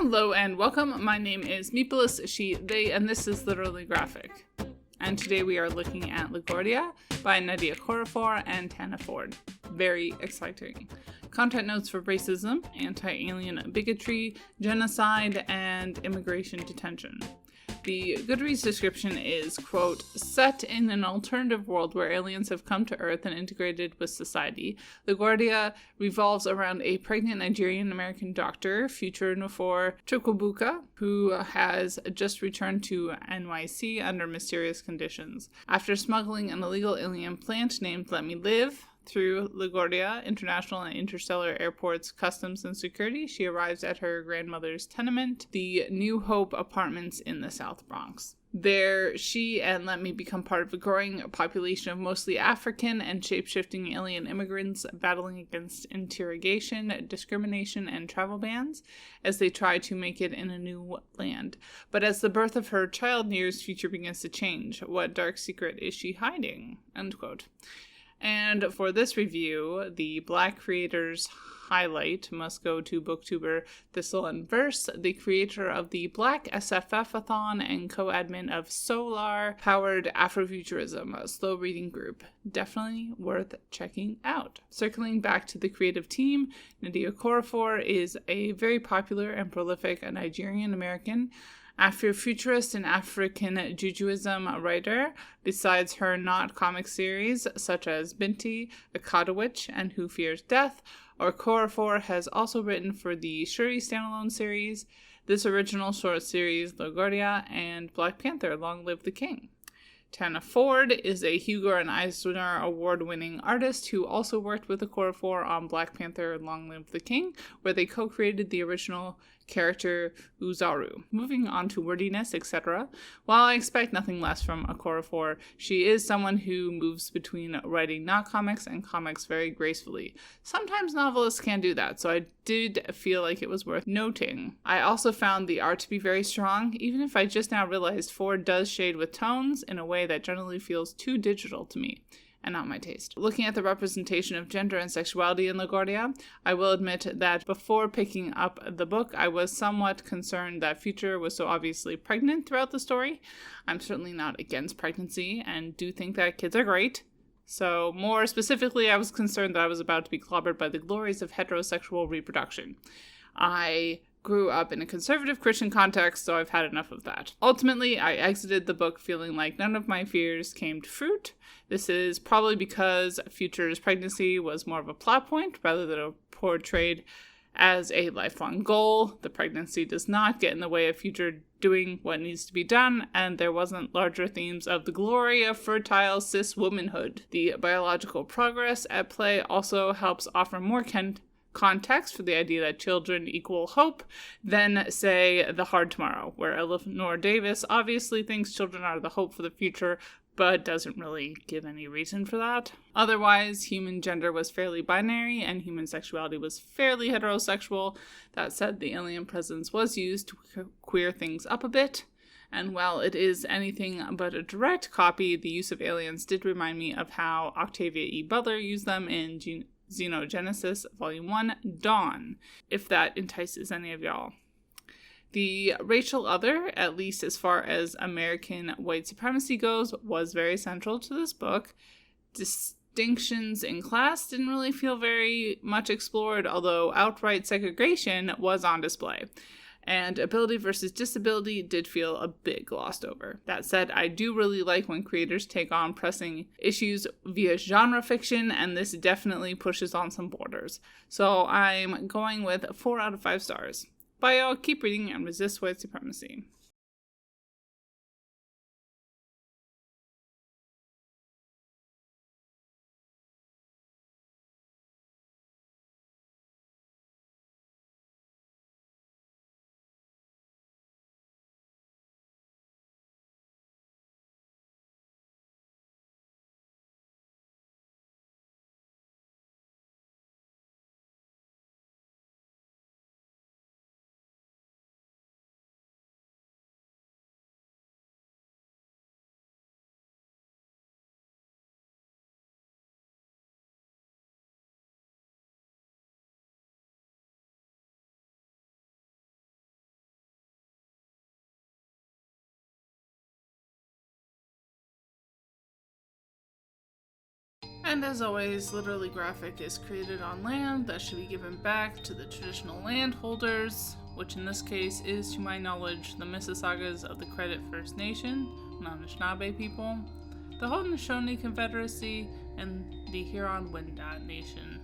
Hello and welcome. My name is Meepolis, she, they, and this is Literally Graphic. And today we are looking at LaGuardia by Nnedi Okorafor and Tana. Very exciting. Content notes for racism, anti-alien bigotry, genocide, and immigration detention. The Goodreads description is, quote, set in an alternative world where aliens have come to Earth and integrated with society. LaGuardia revolves around a pregnant Nigerian-American doctor, future Nwafor Chukwuebuka, who has just returned to NYC under mysterious conditions. After smuggling an illegal alien plant named Letme through LaGuardia International and Interstellar Airport's customs and security, she arrives at her grandmother's tenement, the New Hope Apartments in the South Bronx. There, she and Letme become part of a growing population of mostly African and shape-shifting alien immigrants battling against interrogation, discrimination, and travel bans as they try to make it in a new land. But as the birth of her child nears, future begins to change. What dark secret is she hiding? End quote. And for this review, the Black Creators highlight must go to booktuber Thistle and Verse, the creator of the Black SFF-a-thon and co-admin of Solar-powered Afrofuturism, a slow reading group. Definitely worth checking out. Circling back to the creative team, Nnedi Okorafor is a very popular and prolific Nigerian-American Afrofuturist and African Jujuism writer. Besides her not-comic series such as Binti, Akata, and Who Fears Death, Okorafor has also written for the Shuri standalone series, this original short series LaGuardia, and Black Panther: Long Live the King. Tana is a Hugo and Eisner award-winning artist who also worked with Okorafor on Black Panther: Long Live the King, where they co-created the original character Uzaru. Moving on to wordiness, etc. While I expect nothing less from Okorafor, she is someone who moves between writing not comics and comics very gracefully. Sometimes novelists can't do that, so I did feel like it was worth noting. I also found the art to be very strong, even if I just now realized Ford does shade with tones in a way that generally feels too digital to me, and not my taste. Looking at the representation of gender and sexuality in LaGuardia, I will admit that before picking up the book, I was somewhat concerned that Future was so obviously pregnant throughout the story. I'm certainly not against pregnancy and do think that kids are great. So more specifically, I was concerned that I was about to be clobbered by the glories of heterosexual reproduction. I grew up in a conservative Christian context, so I've had enough of that. Ultimately, I exited the book feeling like none of my fears came to fruit. This is probably because Future's pregnancy was more of a plot point rather than portrayed as a lifelong goal. The pregnancy does not get in the way of Future doing what needs to be done, and there wasn't larger themes of the glory of fertile cis womanhood. The biological progress at play also helps offer more context for the idea that children equal hope than, say, The Hard Tomorrow, where Eleanor Davis obviously thinks children are the hope for the future, but doesn't really give any reason for that. Otherwise, human gender was fairly binary, and human sexuality was fairly heterosexual. That said, the alien presence was used to queer things up a bit, and while it is anything but a direct copy, the use of aliens did remind me of how Octavia E. Butler used them in Xenogenesis Volume 1, Dawn, if that entices any of y'all. The racial other, at least as far as American white supremacy goes, was very central to this book. Distinctions in class didn't really feel very much explored, although outright segregation was on display. And ability versus disability did feel a bit glossed over. That said, I do really like when creators take on pressing issues via genre fiction, and this definitely pushes on some borders. So I'm going with 4 out of 5 stars. Bye y'all, keep reading and resist white supremacy. And as always, Literally Graphic is created on land that should be given back to the traditional landholders, which in this case is, to my knowledge, the Mississaugas of the Credit First Nation, non-Anishinaabe people, the Haudenosaunee Confederacy, and the Huron-Wendat Nation.